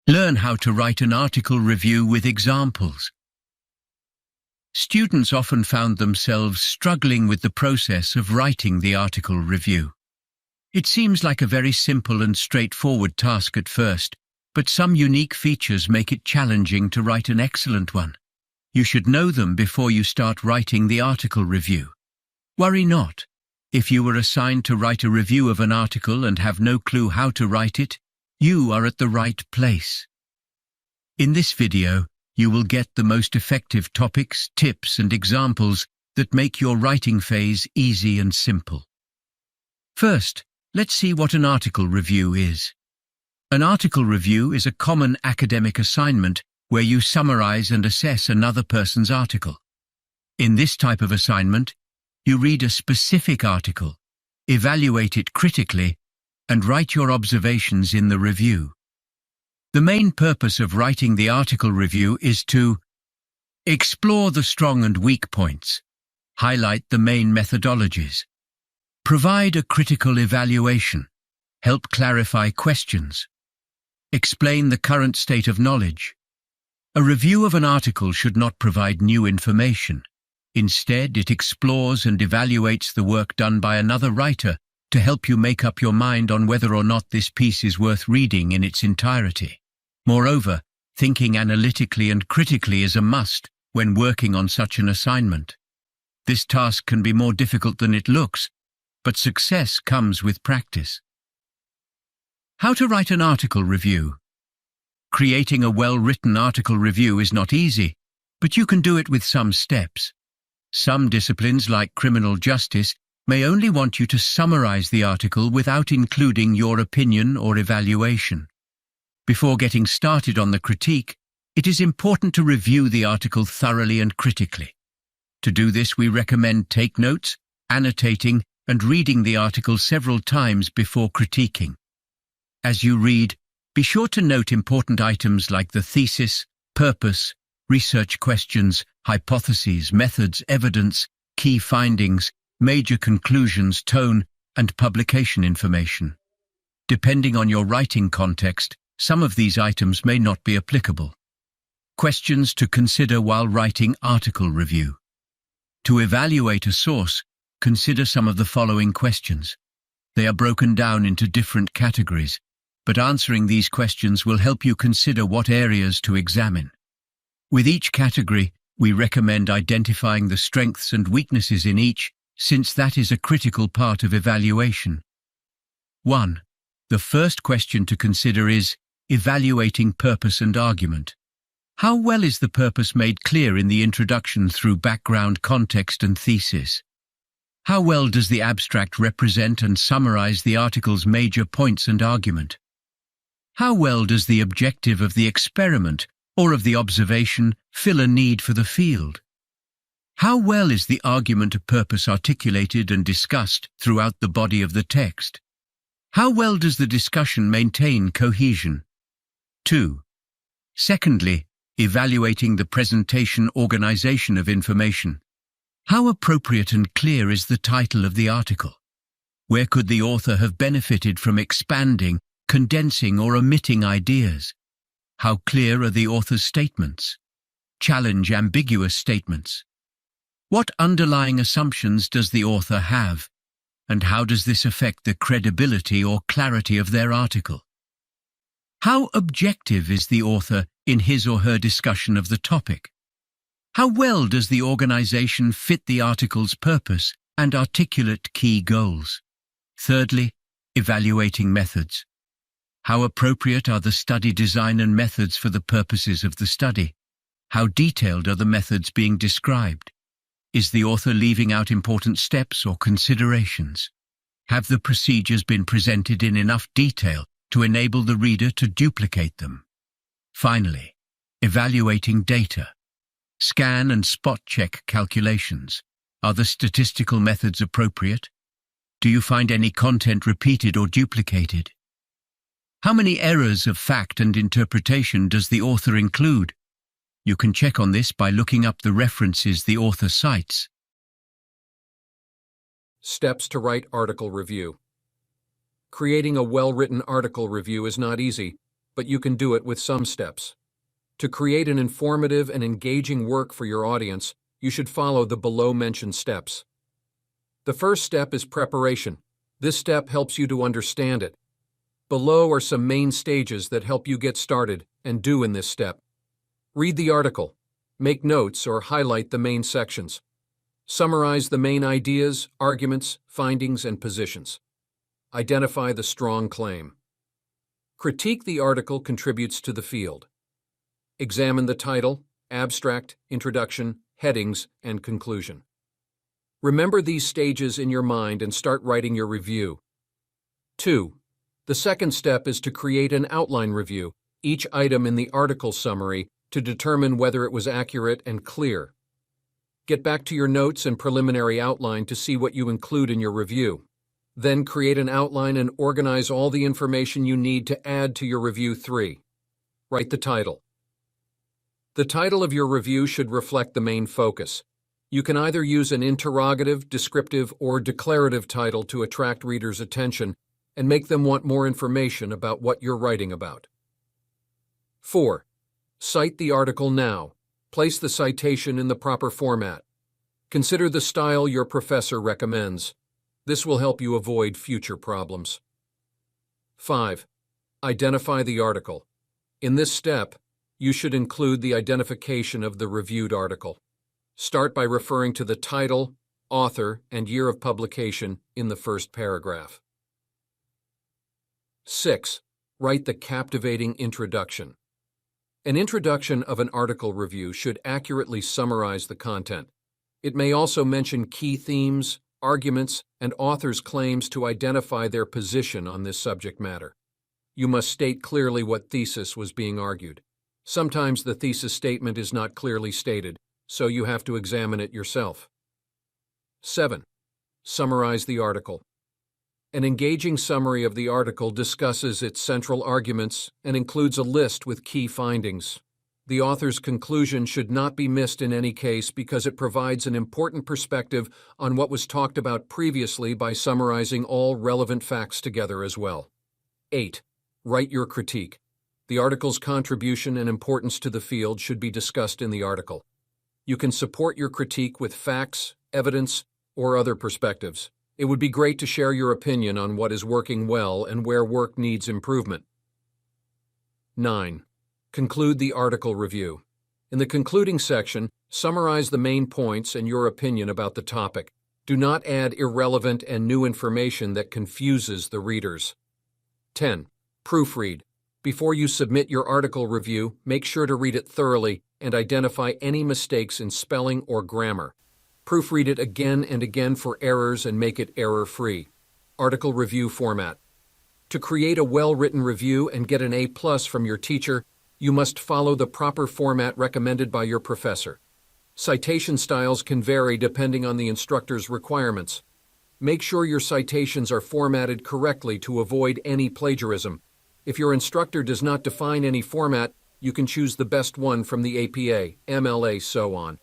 Learn how to write an article review with examples. Students often found themselves struggling with the process of writing the article review. It seems like a very simple and straightforward task at first, but some unique features make it challenging to write an excellent one. You should know them before you start writing the article review. Worry not. If you were assigned to write a review of an article and have no clue how to write it, you are at the right place. In this video, you will get the most effective topics, tips, and examples that make your writing phase easy and simple. First, let's see what an article review is. An article review is a common academic assignment where you summarize and assess another person's article. In this type of assignment, you read a specific article, evaluate it critically, and write your observations in the review. The main purpose of writing the article review is to explore the strong and weak points, highlight the main methodologies, provide a critical evaluation, help clarify questions, explain the current state of knowledge. A review of an article should not provide new information. Instead, it explores and evaluates the work done by another writer to help you make up your mind on whether or not this piece is worth reading in its entirety. Moreover, thinking analytically and critically is a must when working on such an assignment. This task can be more difficult than it looks, but success comes with practice. How to write an article review. Creating a well-written article review is not easy, but you can do it with some steps. Some disciplines, like criminal justice, may only want you to summarize the article without including your opinion or evaluation. Before getting started on the critique, it is important to review the article thoroughly and critically. To do this, we recommend take notes, annotating, and reading the article several times before critiquing. As you read, be sure to note important items like the thesis, purpose, research questions, hypotheses, methods, evidence, key findings, major conclusions, tone, and publication information. Depending on your writing context, some of these items may not be applicable. Questions to consider while writing article review. To evaluate a source, consider some of the following questions. They are broken down into different categories, but answering these questions will help you consider what areas to examine. With each category, we recommend identifying the strengths and weaknesses in each, since that is a critical part of evaluation. 1. The first question to consider is evaluating purpose and argument. How well is the purpose made clear in the introduction through background, context, and thesis? How well does the abstract represent and summarize the article's major points and argument? How well does the objective of the experiment or of the observation fill a need for the field? How well is the argument of purpose articulated and discussed throughout the body of the text? How well does the discussion maintain cohesion? 2. Secondly, evaluating the presentation organization of information. How appropriate and clear is the title of the article? Where could the author have benefited from expanding, condensing, or omitting ideas? How clear are the author's statements? Challenge ambiguous statements. What underlying assumptions does the author have, and how does this affect the credibility or clarity of their article? How objective is the author in his or her discussion of the topic? How well does the organization fit the article's purpose and articulate key goals? Thirdly, evaluating methods. How appropriate are the study design and methods for the purposes of the study? How detailed are the methods being described? Is the author leaving out important steps or considerations? Have the procedures been presented in enough detail to enable the reader to duplicate them? Finally, evaluating data. Scan and spot check calculations. Are the statistical methods appropriate? Do you find any content repeated or duplicated? How many errors of fact and interpretation does the author include? You can check on this by looking up the references the author cites. Steps to write article review. Creating a well-written article review is not easy, but you can do it with some steps. To create an informative and engaging work for your audience, you should follow the below-mentioned steps. The first step is preparation. This step helps you to understand it. Below are some main stages that help you get started and do in this step. Read the article. Make notes or highlight the main sections. Summarize the main ideas, arguments, findings, and positions. Identify the strong claim. Critique the article contributes to the field. Examine the title, abstract, introduction, headings, and conclusion. Remember these stages in your mind and start writing your review. 2. The second step is to create an outline review, each item in the article summary, to determine whether it was accurate and clear. Get back to your notes and preliminary outline to see what you include in your review. Then create an outline and organize all the information you need to add to your review. 3. Write the title. The title of your review should reflect the main focus. You can either use an interrogative, descriptive, or declarative title to attract readers' attention and make them want more information about what you're writing about. 4. Cite the article now. Place the citation in the proper format. Consider the style your professor recommends. This will help you avoid future problems. 5. Identify the article. In this step, you should include the identification of the reviewed article. Start by referring to the title, author, and year of publication in the first paragraph. 6. Write the captivating introduction. An introduction of an article review should accurately summarize the content. It may also mention key themes, arguments, and authors' claims to identify their position on this subject matter. You must state clearly what thesis was being argued. Sometimes the thesis statement is not clearly stated, so you have to examine it yourself. 7. Summarize the article. An engaging summary of the article discusses its central arguments and includes a list with key findings. The author's conclusion should not be missed in any case because it provides an important perspective on what was talked about previously by summarizing all relevant facts together as well. 8. Write your critique. The article's contribution and importance to the field should be discussed in the article. You can support your critique with facts, evidence, or other perspectives. It would be great to share your opinion on what is working well and where work needs improvement. 9. Conclude the article review. In the concluding section, summarize the main points and your opinion about the topic. Do not add irrelevant and new information that confuses the readers. 10. Proofread. Before you submit your article review, make sure to read it thoroughly and identify any mistakes in spelling or grammar. Proofread it again and again for errors and make it error-free. Article review format. To create a well-written review and get an A+ from your teacher, you must follow the proper format recommended by your professor. Citation styles can vary depending on the instructor's requirements. Make sure your citations are formatted correctly to avoid any plagiarism. If your instructor does not define any format, you can choose the best one from the APA, MLA, so on.